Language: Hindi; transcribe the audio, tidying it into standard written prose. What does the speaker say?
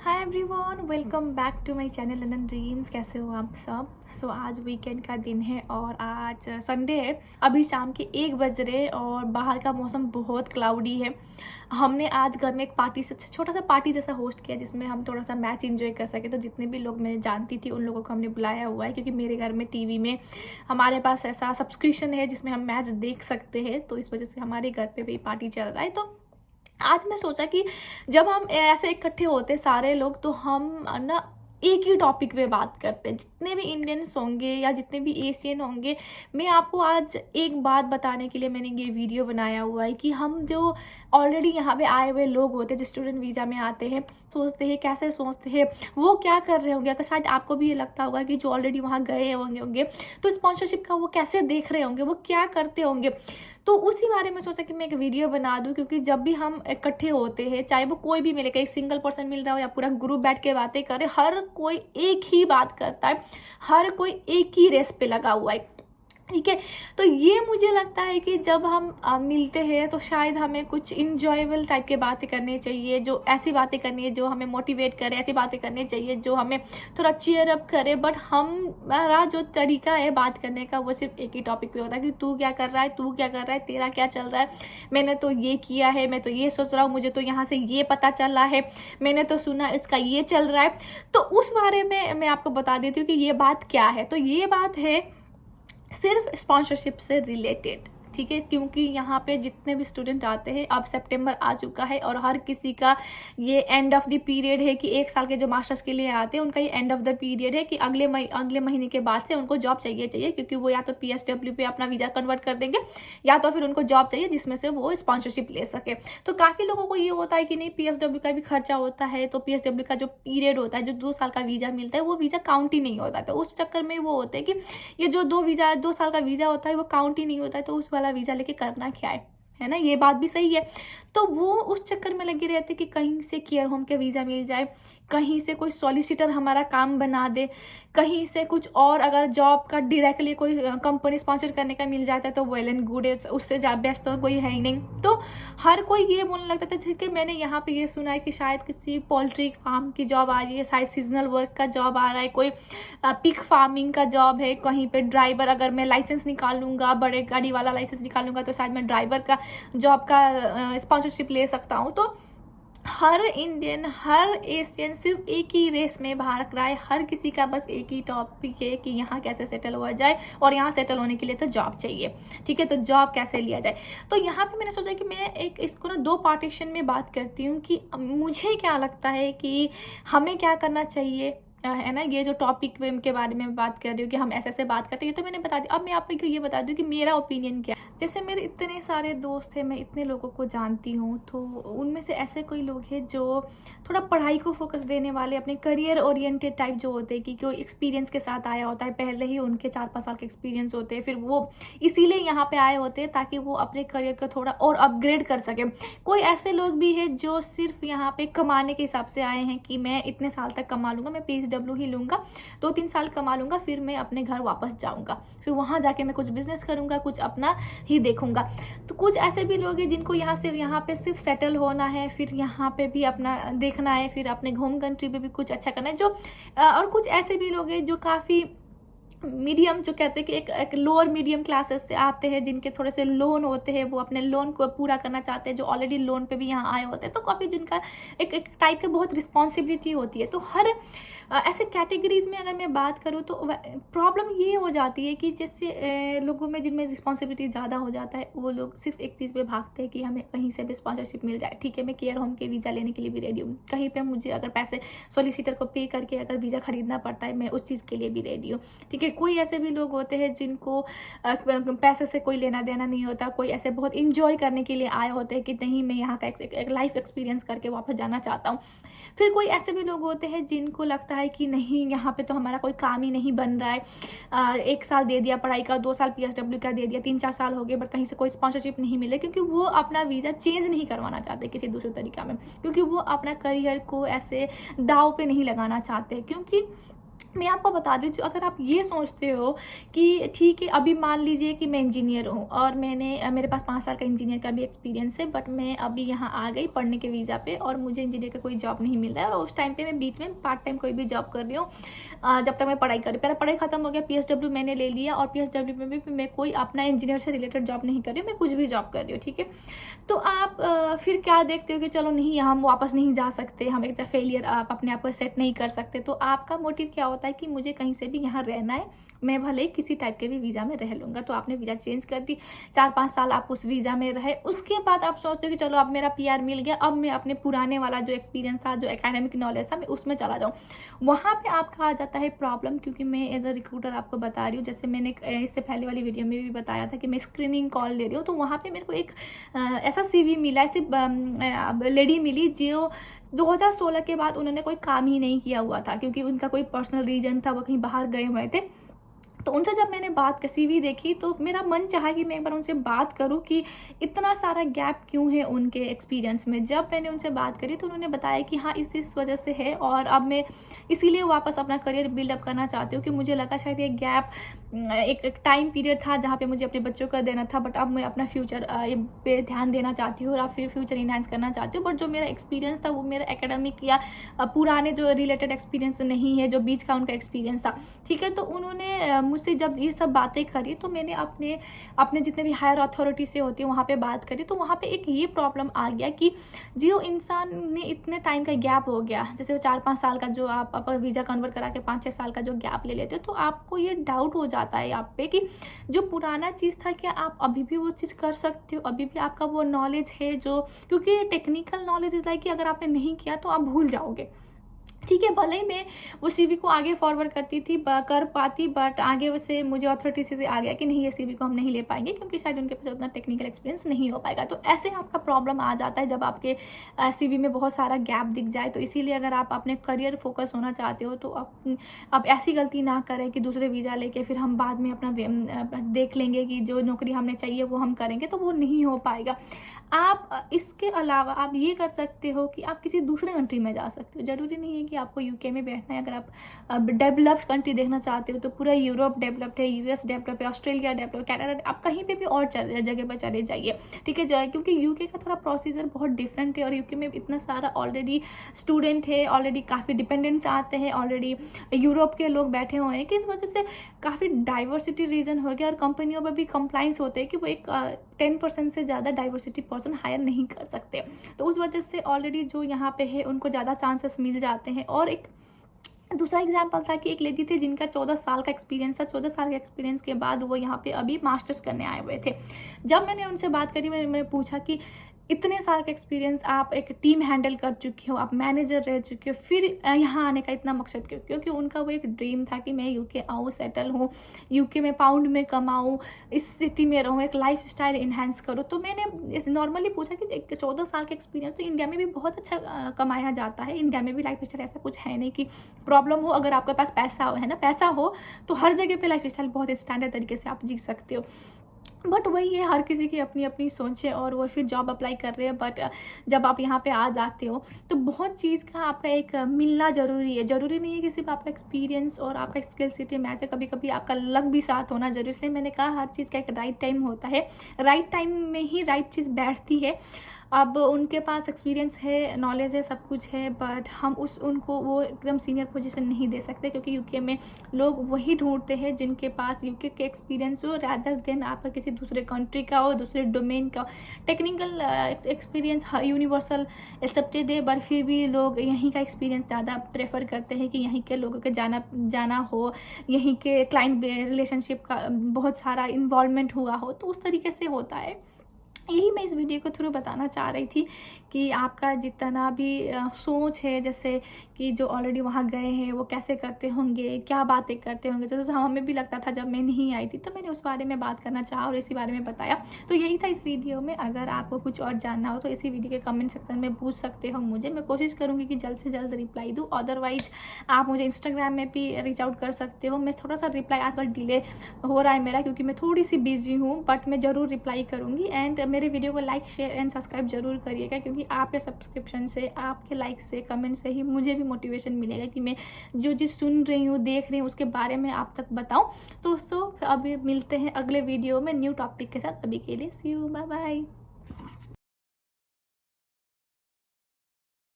Hi everyone, welcome back to my channel London dreams. कैसे हो आप सब? आज वीकेंड का दिन है और आज संडे है। अभी शाम के 1 बज रहे और बाहर का मौसम बहुत क्लाउडी है। हमने आज घर में एक पार्टी से छोटा सा पार्टी जैसा होस्ट किया जिसमें हम थोड़ा सा मैच एंजॉय कर सके। तो जितने भी लोग मैं जानती थी उन लोगों को हमने बुलाया हुआ है, क्योंकि मेरे घर में टीवी में हमारे पास ऐसा सब्सक्रिप्शन है जिसमें हम मैच देख सकते हैं। तो इस वजह से हमारे घर पे भी पार्टी चल रहा है। तो आज मैं सोचा कि जब हम ऐसे इकट्ठे होते सारे लोग तो हम ना एक ही टॉपिक पे बात करते हैं। जितने भी इंडियंस होंगे या जितने भी एशियन होंगे, मैं आपको आज एक बात बताने के लिए मैंने ये वीडियो बनाया हुआ है कि हम जो ऑलरेडी यहाँ पे आए हुए लोग होते हैं, जो स्टूडेंट वीज़ा में आते हैं, सोचते हैं कैसे सोचते हैं, वो क्या कर रहे होंगे। अगर शायद आपको भी ये लगता होगा कि जो ऑलरेडी वहाँ गए होंगे तो स्पॉन्सरशिप का वो कैसे देख रहे होंगे, वो क्या करते होंगे। तो उसी बारे में सोचा कि मैं एक वीडियो बना दूं, क्योंकि जब भी हम इकट्ठे होते हैं, चाहे वो कोई भी मिले, एक सिंगल पर्सन मिल रहा हो या पूरा ग्रुप बैठ के बातें करे, हर कोई एक ही बात करता है, हर कोई एक ही रेस पे लगा हुआ है। ठीक है, तो ये मुझे लगता है कि जब हम मिलते हैं तो शायद हमें कुछ इंजॉयबल टाइप के बातें करनी चाहिए, जो ऐसी बातें करनी है जो हमें मोटिवेट करे, ऐसी बातें करनी चाहिए जो हमें थोड़ा चीयर अप करे। बट हमारा जो तरीका है बात करने का वो सिर्फ एक ही टॉपिक पे होता है कि तू क्या कर रहा है, तू क्या कर रहा है, तेरा क्या चल रहा है, मैंने तो ये किया है, मैं तो ये सोच रहा हूँ, मुझे तो यहाँ से ये पता चला है, मैंने तो सुना इसका ये चल रहा है। तो उस बारे में मैं आपको बता देती हूँ कि ये बात क्या है। तो ये बात है सिर्फ स्पॉन्सरशिप से रिलेटेड। ठीक है, क्योंकि यहाँ पे जितने भी स्टूडेंट आते हैं, अब सितंबर आ चुका है और हर किसी का ये एंड ऑफ द पीरियड है कि 1 साल के जो मास्टर्स के लिए आते हैं उनका ये एंड ऑफ द पीरियड है कि अगले महीने के बाद से उनको जॉब चाहिए, क्योंकि वो या तो PSW पे अपना वीज़ा कन्वर्ट कर देंगे या तो फिर उनको जॉब चाहिए जिसमें से वो स्पॉन्सरशिप ले सके। तो काफ़ी लोगों को ये होता है कि नहीं, PSW का भी खर्चा होता है, तो PSW का जो पीरियड होता है, जो 2 साल का वीज़ा मिलता है, वो वीज़ा काउंट ही नहीं होता। तो उस चक्कर में वो होता है कि ये जो 2 साल का वीज़ा होता है वो काउंट ही नहीं होता है, तो उस वाला वीज़ा लेके करना क्या है ना। ये बात भी सही है। तो वो उस चक्कर में लगे रहते कि कहीं से केयर होम के वीज़ा मिल जाए, कहीं से कोई सॉलिसिटर हमारा काम बना दे, कहीं से कुछ और अगर जॉब का डायरेक्टली कोई कंपनी स्पॉन्सर करने का मिल जाता है तो वेल एंड गुड है, उससे ज़्यादा बेस्ट तो कोई है ही नहीं। तो हर कोई ये बोलने लगता था। ठीक है, मैंने यहाँ पे ये सुना है कि शायद किसी पोल्ट्री फार्म की जॉब आ रही है, शायद सीजनल वर्क का जॉब आ रहा है, कोई पिग फार्मिंग का जॉब है, कहीं पे ड्राइवर, अगर मैं लाइसेंस निकालूंगा, बड़े गाड़ी वाला लाइसेंस निकालूंगा तो शायद मैं ड्राइवर का जॉब का स्पॉन्सरशिप ले सकता हूँ। तो हर इंडियन, हर एशियन सिर्फ एक ही रेस में भाग रहा है। हर किसी का बस एक ही टॉपिक है कि यहाँ कैसे सेटल हुआ जाए, और यहाँ सेटल होने के लिए तो जॉब चाहिए। ठीक है, तो जॉब कैसे लिया जाए। तो यहाँ पे मैंने सोचा कि मैं एक इसको ना 2 पार्टीशन में बात करती हूँ कि मुझे क्या लगता है कि हमें क्या करना चाहिए, है ना। ये जो टॉपिक के बारे में बात कर रही हूँ कि हम ऐसे बात करते हैं, तो मैंने बता दिया। अब मैं आपको ये बता दूँ कि मेरा ओपिनियन क्या है। जैसे मेरे इतने सारे दोस्त हैं, मैं इतने लोगों को जानती हूँ, तो उनमें से ऐसे कोई लोग हैं जो थोड़ा पढ़ाई को फोकस देने वाले, अपने करियर ओरिएंटेड टाइप जो होते हैं, कि कोई एक्सपीरियंस के साथ आया होता है, पहले ही उनके 4-5 साल के एक्सपीरियंस होते हैं, फिर वो इसीलिए यहाँ पे आए होते हैं ताकि वो अपने करियर को थोड़ा और अपग्रेड कर सकें। कोई ऐसे लोग भी हैं जो सिर्फ यहाँ पे कमाने के हिसाब से आए हैं कि मैं इतने साल तक कमा लूँगा, मैं PSW ही लूँगा, 2-3 साल कमा लूँगा, फिर मैं अपने घर वापस जाऊँगा, फिर वहाँ जाके मैं कुछ बिजनेस करूँगा, कुछ अपना ही देखूँगा। तो कुछ ऐसे भी लोग हैं जिनको यहाँ पे सिर्फ सेटल होना है, फिर यहाँ पे भी अपना देखना है, फिर अपने होम कंट्री पे भी कुछ अच्छा करना है। जो और कुछ ऐसे भी लोग हैं जो काफ़ी मीडियम, जो कहते हैं कि एक लोअर मीडियम क्लासेस से आते हैं, जिनके थोड़े से लोन होते हैं, वो अपने लोन को पूरा करना चाहते हैं, जो ऑलरेडी लोन पे भी यहाँ आए होते हैं। तो काफ़ी जिनका एक टाइप की बहुत रिस्पॉन्सिबिलिटी होती है। तो हर ऐसे कैटेगरीज में अगर मैं बात करूँ तो प्रॉब्लम ये हो जाती है कि जैसे लोगों में जिनमें रिस्पॉन्सिबिलिटी ज़्यादा हो जाता है, वो लोग सिर्फ एक चीज़ पे भागते हैं कि हमें कहीं से भी स्पॉन्सरशिप मिल जाए। ठीक है, मैं केयर होम के वीज़ा लेने के लिए भी रेडी हूँ, कहीं पे मुझे अगर पैसे सॉलिसिटर को पे करके अगर वीज़ा खरीदना पड़ता है, मैं उस चीज़ के लिए भी रेडी हूँ। ठीक है, कोई ऐसे भी लोग होते हैं जिनको पैसे से कोई लेना देना नहीं होता, कोई ऐसे बहुत इंजॉय करने के लिए आए होते हैं कि नहीं, मैं यहाँ का एक लाइफ एक्सपीरियंस करके वापस जाना चाहता हूँ। फिर कोई ऐसे भी लोग होते हैं जिनको लगता है कि नहीं, यहाँ पे तो हमारा कोई काम ही नहीं बन रहा है, 1 साल दे दिया पढ़ाई का, 2 साल PSW का दे दिया, 3-4 साल हो गए, बट कहीं से कोई स्पॉन्सरशिप नहीं मिले, क्योंकि वो अपना वीज़ा चेंज नहीं करवाना चाहते किसी दूसरे तरीका में, क्योंकि वो अपना करियर को ऐसे दाव पे नहीं लगाना चाहते। क्योंकि मैं आपको बता दूँ, जो अगर आप ये सोचते हो कि ठीक है, अभी मान लीजिए कि मैं इंजीनियर हूँ और मेरे पास 5 साल का इंजीनियर का भी एक्सपीरियंस है, बट मैं अभी यहाँ आ गई पढ़ने के वीज़ा पे और मुझे इंजीनियर का कोई जॉब नहीं मिल रहा है, और उस टाइम पे मैं बीच में पार्ट टाइम कोई भी जॉब कर रही हूँ, जब तक मैं पढ़ाई कर रही हूँ। मेरा पढ़ाई खत्म हो गया, PSW मैंने ले लिया, और PSW में भी मैं कोई अपना इंजीनियर से रिलेटेड जॉब नहीं कर रही हूँ, मैं कुछ भी जॉब कर रही हूँ, ठीक है। तो आप फिर क्या देखते हो कि चलो नहीं, हम वापस नहीं जा सकते, हम एक फेलियर, आप अपने आप को सेट नहीं कर सकते। तो आपका मोटिव क्या होता है कि मुझे कहीं से भी यहाँ रहना है, मैं भले ही किसी टाइप के भी वीज़ा में रह लूँगा। तो आपने वीज़ा चेंज कर दी, 4-5 साल आप उस वीज़ा में रहे, उसके बाद आप सोचते हो कि चलो अब मेरा PR मिल गया, अब मैं अपने पुराने वाला जो एक्सपीरियंस था, जो एकेडमिक नॉलेज था, मैं उसमें चला जाऊँ। वहाँ पे आपका आ जाता है प्रॉब्लम, क्योंकि मैं एज अ रिक्रूटर आपको बता रही हूँ, जैसे मैंने इससे पहले वाली वीडियो में भी बताया था कि मैं स्क्रीनिंग कॉल ले रही हूँ, तो वहाँ पे मेरे को एक ऐसा CV मिला, ऐसी लेडी मिली जो 2016 के बाद उन्होंने कोई काम ही नहीं किया हुआ था, क्योंकि उनका कोई पर्सनल रीजन था, वो कहीं बाहर गए हुए थे। तो उनसे जब मैंने बात की, CV देखी, तो मेरा मन चाहा कि मैं एक बार उनसे बात करूं कि इतना सारा गैप क्यों है उनके एक्सपीरियंस में। जब मैंने उनसे बात करी तो उन्होंने बताया कि हाँ, इस वजह से है, और अब मैं इसीलिए वापस अपना करियर बिल्डअप करना चाहती हूँ कि मुझे लगा शायद ये गैप एक टाइम पीरियड था जहाँ पे मुझे अपने बच्चों का देना था, बट अब मैं अपना फ्यूचर पे ध्यान देना चाहती हूँ और अब फिर फ्यूचर इन्हांस करना चाहती हूँ। बट जो मेरा एक्सपीरियंस था वो मेरा एकेडमिक या पुराने जो रिलेटेड एक्सपीरियंस नहीं है, जो बीच का उनका एक्सपीरियंस था, ठीक है। तो उन्होंने मुझसे जब ये सब बातें करी, तो मैंने अपने जितने भी हायर अथॉरिटी से होती है वहाँ पे बात करी, तो वहाँ पे एक ये प्रॉब्लम आ गया कि जो इंसान ने इतने टाइम का गैप हो गया, जैसे 4-5 साल का जो आप अपर वीज़ा कन्वर्ट करा के 5-6 साल का जो गैप ले लेते हो, तो आपको ये डाउट हो जाता है आप पे कि जो पुराना चीज़ था, क्या आप अभी भी वो चीज़ कर सकते हो, अभी भी आपका वो नॉलेज है, जो क्योंकि टेक्निकल नॉलेज इज़ लाइक कि अगर आपने नहीं किया तो आप भूल जाओगे, ठीक है। भले ही मैं वो CV को आगे फॉरवर्ड करती थी, कर पाती, बट आगे वैसे मुझे अथॉरिटी से आ गया कि नहीं, ये CV को हम नहीं ले पाएंगे, क्योंकि शायद उनके पास उतना टेक्निकल एक्सपीरियंस नहीं हो पाएगा। तो ऐसे आपका प्रॉब्लम आ जाता है जब आपके CV में बहुत सारा गैप दिख जाए। तो इसीलिए अगर आप अपने करियर फोकस होना चाहते हो, तो आप ऐसी गलती ना करें कि दूसरे वीज़ा लेके फिर हम बाद में अपना देख लेंगे कि जो नौकरी हमने चाहिए वो हम करेंगे, तो वो नहीं हो पाएगा। आप इसके अलावा आप ये कर सकते हो कि आप किसी दूसरे कंट्री में जा सकते हो। ज़रूरी नहीं है कि आपको UK में बैठना है। अगर आप डेवलप्ड कंट्री देखना चाहते हो, तो पूरा यूरोप डेवलप्ड है, US डेवलप्ड है, ऑस्ट्रेलिया डेवलप्ड, कनाडा, आप कहीं पे भी और जगह पर चले जाइए, ठीक है। क्योंकि UK का थोड़ा प्रोसीजर बहुत डिफरेंट है, और UK में इतना सारा ऑलरेडी स्टूडेंट है, ऑलरेडी काफ़ी डिपेंडेंट्स आते हैं, ऑलरेडी यूरोप के लोग बैठे हुए हैं, कि इस वजह से काफ़ी डाइवर्सिटी रीजन हो गया, और कंपनियों पर भी कंप्लाइंस होते हैं कि वो एक 10% से ज़्यादा डाइवर्सिटी पर्सन हायर नहीं कर सकते। तो उस वजह से ऑलरेडी जो यहाँ पे है उनको ज़्यादा चांसेस मिल जाते हैं। और एक दूसरा एग्जाम्पल था कि एक लेडी थी जिनका 14 साल का एक्सपीरियंस था। 14 साल के एक्सपीरियंस के बाद वो यहाँ पे अभी मास्टर्स करने आए हुए थे। जब मैंने उनसे बात करी, मैंने पूछा कि इतने साल का एक्सपीरियंस, आप एक टीम हैंडल कर चुकी हो, आप मैनेजर रह चुकी हो, फिर यहाँ आने का इतना मकसद क्यों? क्योंकि उनका वो एक ड्रीम था कि मैं UK आऊँ, सेटल हूँ, UK में पाउंड में कमाऊँ, इस सिटी में रहूँ, एक लाइफ स्टाइल इन्हेंस करूँ। तो मैंने नॉर्मली पूछा कि 14 साल का एक्सपीरियंस तो इंडिया में भी बहुत अच्छा कमाया जाता है, इंडिया में भी लाइफ स्टाइल ऐसा कुछ है नहीं कि प्रॉब्लम हो। अगर आपके पास पैसा हो, है ना, पैसा हो तो हर जगह पे लाइफ स्टाइल बहुत स्टैंडर्ड तरीके से आप जी सकते हो। बट वही है, हर किसी की अपनी अपनी सोच है, और वो फिर जॉब अप्लाई कर रहे हैं। बट जब आप यहाँ पे आ जाते हो, तो बहुत चीज़ का आपका एक मिलना ज़रूरी है। ज़रूरी नहीं है कि सिर्फ आपका एक्सपीरियंस और आपका स्किल सिटी मैच है, कभी कभी आपका लक भी साथ होना जरूरी। इसलिए मैंने कहा हर चीज़ का एक राइट टाइम होता है, राइट टाइम में ही राइट चीज़ बैठती है। अब उनके पास एक्सपीरियंस है, नॉलेज है, सब कुछ है, बट हम उनको वो एकदम सीनियर पोजीशन नहीं दे सकते, क्योंकि UK में लोग वही ढूंढते हैं जिनके पास UK के एक्सपीरियंस हो, रैदर देन आपका किसी दूसरे कंट्री का हो, दूसरे डोमेन का। टेक्निकल एक्सपीरियंस यूनिवर्सल एक्सेप्टेड है, बट फिर भी लोग यहीं का एक्सपीरियंस ज़्यादा प्रेफर करते हैं कि यहीं के लोगों के जाना हो, यहीं के क्लाइंट रिलेशनशिप का बहुत सारा इन्वॉल्वमेंट हुआ हो, तो उस तरीके से होता है। यही मैं इस वीडियो के थ्रू बताना चाह रही थी कि आपका जितना भी सोच है, जैसे कि जो ऑलरेडी वहाँ गए हैं वो कैसे करते होंगे, क्या बातें करते होंगे, जैसे हमें भी लगता था जब मैं नहीं आई थी, तो मैंने उस बारे में बात करना चाहा और इसी बारे में बताया। तो यही था इस वीडियो में। अगर आपको कुछ और जानना हो तो इसी वीडियो के कमेंट सेक्शन में पूछ सकते हो मुझे, मैं कोशिश करूँगी कि जल्द से जल्द रिप्लाई दूँ। अदरवाइज आप मुझे इंस्टाग्राम में भी रीच आउट कर सकते हो। मैं थोड़ा सा रिप्लाई आजकल डिले हो रहा है मेरा, क्योंकि मैं थोड़ी सी बिजी हूँ, बट मैं ज़रूर रिप्लाई करूँगी। एंड मेरे वीडियो को लाइक, शेयर एंड सब्सक्राइब जरूर करिएगा, क्योंकि क्योंकि आपके सब्सक्रिप्शन से, आपके लाइक से, कमेंट से ही मुझे भी मोटिवेशन मिलेगा कि मैं जो चीज़ सुन रही हूँ, देख रही हूँ, उसके बारे में आप तक बताऊँ। तो दोस्तों अभी मिलते हैं अगले वीडियो में न्यू टॉपिक के साथ। अभी के लिए सी यू, बाय बाय।